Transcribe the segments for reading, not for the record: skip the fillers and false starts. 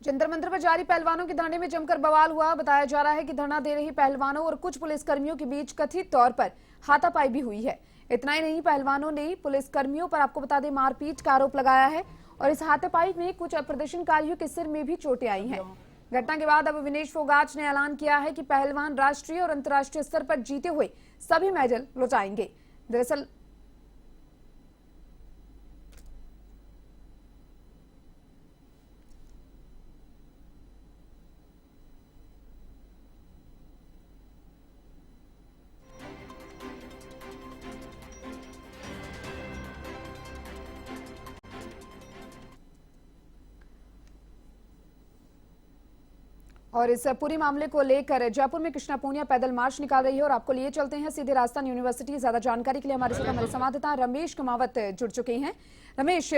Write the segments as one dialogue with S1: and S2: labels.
S1: जंतर मंतर पर जारी पहलवानों के धरने में जमकर बवाल हुआ। बताया जा रहा है कि धरना दे रही पहलवानों और कुछ पुलिसकर्मियों के बीच कथित तौर पर हाथापाई भी हुई है। इतना ही नहीं, पहलवानों ने पुलिसकर्मियों पर, आपको बता दें, मारपीट का आरोप लगाया है और इस हाथापाई में कुछ प्रदर्शनकारियों के सिर में भी चोटें आई हैं। घटना के बाद अब विनेश फोगाट ने ऐलान किया है कि पहलवान राष्ट्रीय और अंतर्राष्ट्रीय स्तर पर जीते हुए सभी मेडल लौटाएंगे। दरअसल और इस पूरे मामले को लेकर जयपुर में कृष्णा पूनिया पैदल मार्च निकाल रही है और आपको लिए चलते हैं सीधे राजस्थान यूनिवर्सिटी। ज्यादा जानकारी के लिए हमारे साथ हमारे संवाददाता रमेश कुमावत जुड़ चुके हैं। रमेश,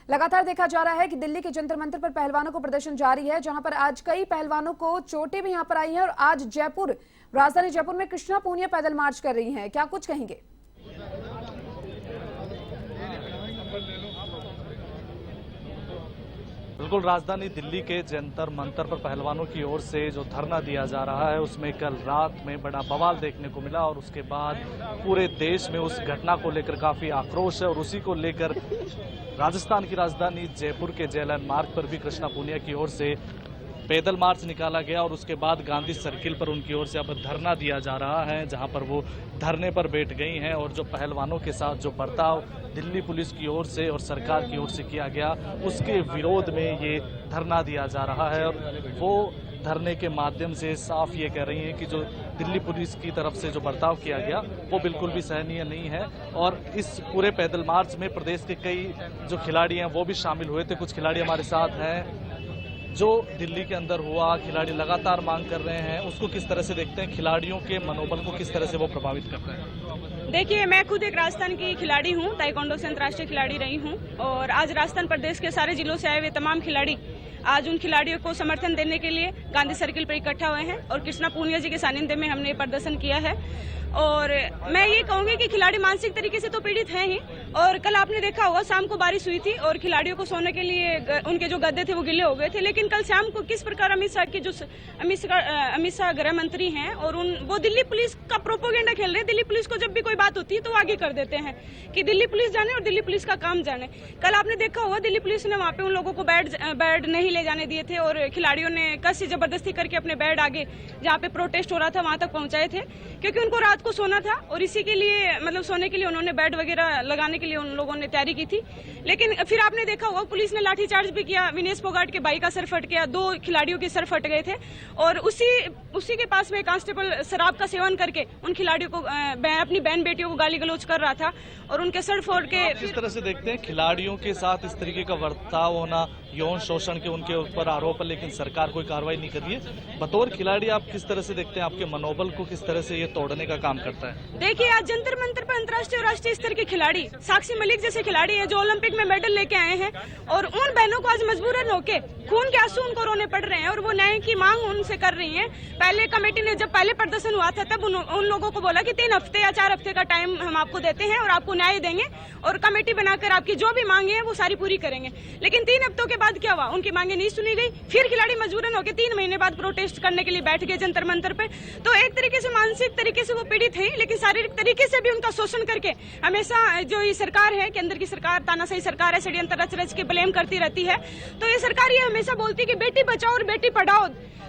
S1: लगातार देखा जा रहा है कि दिल्ली के जंतर मंतर पर पहलवानों को प्रदर्शन जारी है, जहां पर आज कई पहलवानों को चोटें भी यहां पर आई हैं और आज जयपुर, राजधानी जयपुर में कृष्णा पूनिया पैदल मार्च कर रही है। क्या कुछ कहेंगे?
S2: बिल्कुल, राजधानी दिल्ली के जंतर मंतर पर पहलवानों की ओर से जो धरना दिया जा रहा है उसमें कल रात में बड़ा बवाल देखने को मिला और उसके बाद पूरे देश में उस घटना को लेकर काफी आक्रोश है और उसी को लेकर राजस्थान की राजधानी जयपुर के जेएलएन मार्ग पर भी कृष्णा पूनिया की ओर से पैदल मार्च निकाला गया और उसके बाद गांधी सर्किल पर उनकी ओर से अब धरना दिया जा रहा है, जहां पर वो धरने पर बैठ गई हैं और जो पहलवानों के साथ जो बर्ताव दिल्ली पुलिस की ओर से और सरकार की ओर से किया गया उसके विरोध में ये धरना दिया जा रहा है। और वो धरने के माध्यम से साफ ये कह रही हैं कि जो दिल्ली पुलिस की तरफ से जो बर्ताव किया गया वो बिल्कुल भी सहनीय नहीं है। और इस पूरे पैदल मार्च में प्रदेश के कई जो खिलाड़ी हैं वो भी शामिल हुए थे। कुछ खिलाड़ी हमारे साथ हैं। जो दिल्ली के अंदर हुआ, खिलाड़ी लगातार मांग कर रहे हैं, उसको किस तरह से देखते हैं? खिलाड़ियों के मनोबल को किस तरह से वो प्रभावित करते हैं?
S3: देखिए, मैं खुद एक राजस्थान की खिलाड़ी हूँ, ताइक्वांडो से अंतर्राष्ट्रीय खिलाड़ी रही हूँ और आज राजस्थान प्रदेश के सारे जिलों से आए हुए तमाम खिलाड़ी आज उन खिलाड़ियों को समर्थन देने के लिए गांधी सर्किल पर इकट्ठा हुए हैं और कृष्णा पूनिया जी के सानिध्य में हमने प्रदर्शन किया है। और मैं ये कहूंगी कि खिलाड़ी मानसिक तरीके से तो पीड़ित हैं ही। और कल आपने देखा होगा, शाम को बारिश हुई थी और खिलाड़ियों को सोने के लिए उनके जो गद्दे थे वो गिले हो गए थे। लेकिन कल शाम को किस प्रकार अमित शाह गृह मंत्री हैं और वो दिल्ली पुलिस का प्रोपोगेंडा खेल रहे हैं। दिल्ली पुलिस को जब भी कोई बात होती है तो वो आगे कर देते हैं कि दिल्ली पुलिस जाने और दिल्ली पुलिस का काम जाने। कल आपने देखा होगा, दिल्ली पुलिस ने वहां पे उन लोगों को बेड नहीं ले जाने दिए थे और खिलाड़ियों ने कस से जबरदस्ती करके अपने बेड आगे जहाँ पे प्रोटेस्ट हो रहा था वहां तक पहुंचाए थे, क्योंकि उनको रात को सोना था और इसी के लिए, मतलब सोने के लिए उन्होंने बेड वगैरह लगाने के लिए उन लोगों ने तैयारी की थी। लेकिन फिर आपने देखा होगा, पुलिस ने लाठीचार्ज भी किया। विनेश फोगाट के भाई का सर फट गया, 2 खिलाड़ियों के सर फट गए थे और उसी के पास में कांस्टेबल शराब का सेवन करके उन खिलाड़ियों को, अपनी बहन बेटियों को गाली गलौज कर रहा था और उनके सर फोड़ के।
S2: किस तरह से देखते हैं खिलाड़ियों के साथ इस तरीके का बर्ताव होना? यौन शोषण के उनके ऊपर आरोप है लेकिन सरकार कोई कार्रवाई नहीं कर रही है। बतौर खिलाड़ी आप किस तरह से देखते हैं? आपके मनोबल को किस तरह से ये तोड़ने का काम करता है?
S3: देखिए, आज जंतर मंतर पर अंतर्राष्ट्रीय और राष्ट्रीय स्तर के खिलाड़ी, साक्षी मलिक जैसे खिलाड़ी हैं जो ओलंपिक में मेडल लेके आए हैं और उन बहनों को आज मजबूरन होके खून के आंसू उनको रोने पड़ रहे हैं और वो न्याय की मांग उनसे कर रही हैं। पहले कमेटी ने जब पहले प्रदर्शन हुआ था तब उन लोगों को बोला कि 3 हफ्ते या 4 हफ्ते का टाइम हम आपको देते हैं और आपको न्याय देंगे और कमेटी बनाकर आपकी जो भी मांगे हैं वो सारी पूरी करेंगे। लेकिन 3 हफ्तों के बाद क्या हुआ? उनकी मांगे नहीं सुनी गई। फिर खिलाड़ी मजबूरन होकर 3 महीने बाद प्रोटेस्ट करने के लिए बैठ गए जंतर मंतर पे। तो एक तरीके से मानसिक तरीके से वो पीड़ित है, लेकिन शारीरिक तरीके से भी उनका शोषण करके हमेशा जो ये सरकार है, केंद्र की सरकार, तानाशाही सरकार है, षड्यंत्र रच रच के ब्लेम करती रहती है। तो ये सरकार ये हमेशा बोलती है कि बेटी बचाओ और बेटी पढ़ाओ।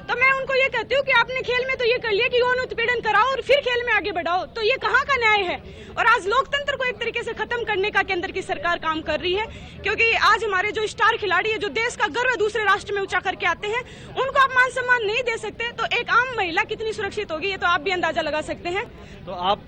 S3: तो मैं उनको ये कहती हूँ कि आपने खेल में तो ये कर लिया कि यौन उत्पीड़न कराओ और फिर खेल में आगे बढ़ाओ, तो ये कहाँ का न्याय है? और आज लोकतंत्र को एक तरीके से खत्म करने का केंद्र की सरकार काम कर रही है, क्योंकि आज हमारे जो स्टार खिलाड़ी है, जो देश का गर्व दूसरे राष्ट्र में ऊंचा करके आते हैं, उनको आप मान सम्मान नहीं दे सकते तो एक आम महिला कितनी सुरक्षित होगी ये तो आप भी अंदाजा लगा सकते हैं।
S2: तो आप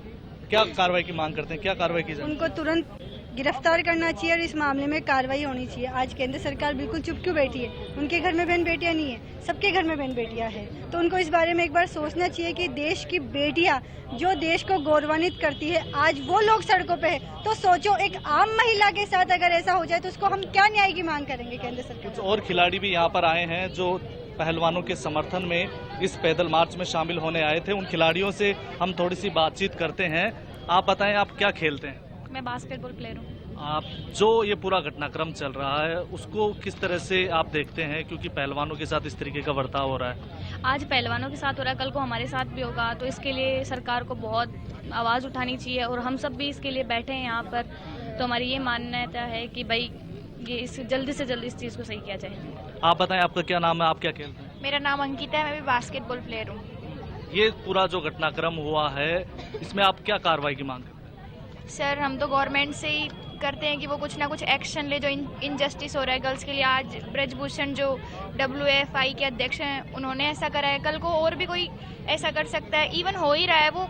S2: क्या कार्रवाई की मांग करते हैं? क्या कार्रवाई की जाए?
S4: उनको तुरंत गिरफ्तार करना चाहिए और इस मामले में कार्रवाई होनी चाहिए। आज केंद्र सरकार बिल्कुल चुप क्यों बैठी है? उनके घर में बहन बेटियां नहीं है, सबके घर में बहन बेटियां हैं। तो उनको इस बारे में एक बार सोचना चाहिए कि देश की बेटियां जो देश को गौरवान्वित करती है, आज वो लोग सड़कों पे है। तो सोचो, एक आम महिला के साथ अगर ऐसा हो जाए तो उसको हम क्या न्याय की मांग करेंगे केंद्र सरकार?
S2: कुछ और खिलाड़ी भी यहाँ पर आए हैं जो पहलवानों के समर्थन में इस पैदल मार्च में शामिल होने आए थे। उन खिलाड़ियों से हम थोड़ी सी बातचीत करते हैं। आप बताएं, आप क्या खेलते हैं?
S5: मैं बास्केटबॉल प्लेयर हूँ।
S2: आप जो ये पूरा घटनाक्रम चल रहा है उसको किस तरह से आप देखते हैं, क्योंकि पहलवानों के साथ इस तरीके का बर्ताव हो रहा है?
S5: आज पहलवानों के साथ हो रहा है, कल को हमारे साथ भी होगा, तो इसके लिए सरकार को बहुत आवाज़ उठानी चाहिए और हम सब भी इसके लिए बैठे हैं यहाँ पर। तो हमारी ये मान्यता है कि भाई ये इस जल्दी से जल्दी इस चीज़ को सही किया जाए।
S2: आप बताएं, आपका क्या नाम है, आप क्या खेलते हैं?
S5: मेरा नाम अंकिता है, मैं भी बास्केटबॉल प्लेयर हूँ।
S2: ये पूरा जो घटनाक्रम हुआ है इसमें आप क्या कार्रवाई की मांग करते हैं?
S5: सर हम तो गवर्नमेंट से ही करते हैं कि वो कुछ ना कुछ एक्शन ले, जो इनजस्टिस हो रहा है गर्ल्स के लिए। आज ब्रजभूषण जो WFI के अध्यक्ष हैं उन्होंने ऐसा करा है, कल को और भी कोई ऐसा कर सकता है। इवन हो ही रहा है, वो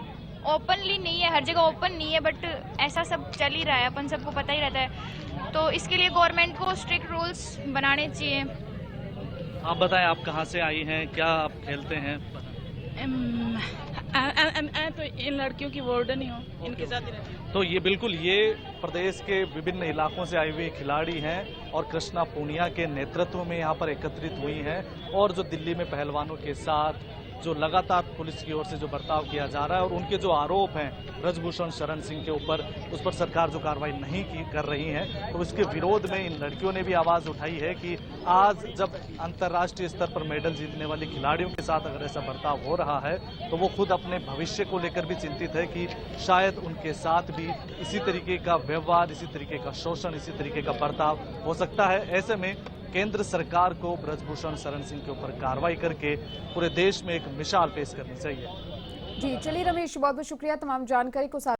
S5: ओपनली नहीं है, हर जगह ओपन नहीं है, बट ऐसा सब चल ही रहा है, अपन सबको पता ही रहता है। तो इसके लिए गवर्नमेंट को स्ट्रिक्ट रूल्स बनाने चाहिए।
S2: आप बताएं, आप कहाँ से आई हैं, क्या आप खेलते हैं?
S3: मैं तो इन लड़कियों की वार्डन ही हूँ, इनके साथ ही रहती हूँ।
S2: तो ये बिल्कुल ये प्रदेश के विभिन्न इलाकों से आई हुई खिलाड़ी हैं और कृष्णा पूनिया के नेतृत्व में यहाँ पर एकत्रित हुई हैं, और जो दिल्ली में पहलवानों के साथ जो लगातार पुलिस की ओर से जो बर्ताव किया जा रहा है और उनके जो आरोप हैं ब्रजभूषण शरण सिंह के ऊपर, उस पर सरकार जो कार्रवाई नहीं कर रही है, तो इसके विरोध में इन लड़कियों ने भी आवाज़ उठाई है कि आज जब अंतर्राष्ट्रीय स्तर पर मेडल जीतने वाली खिलाड़ियों के साथ अगर ऐसा बर्ताव हो रहा है तो वो खुद अपने भविष्य को लेकर भी चिंतित है कि शायद उनके साथ भी इसी तरीके का व्यवहार, इसी तरीके का शोषण, इसी तरीके का बर्ताव हो सकता है। ऐसे में केंद्र सरकार को ब्रजभूषण शरण सिंह के ऊपर कार्रवाई करके पूरे देश में एक मिसाल पेश करनी चाहिए।
S1: जी चलिए रमेश, बहुत बहुत शुक्रिया तमाम जानकारी को साथ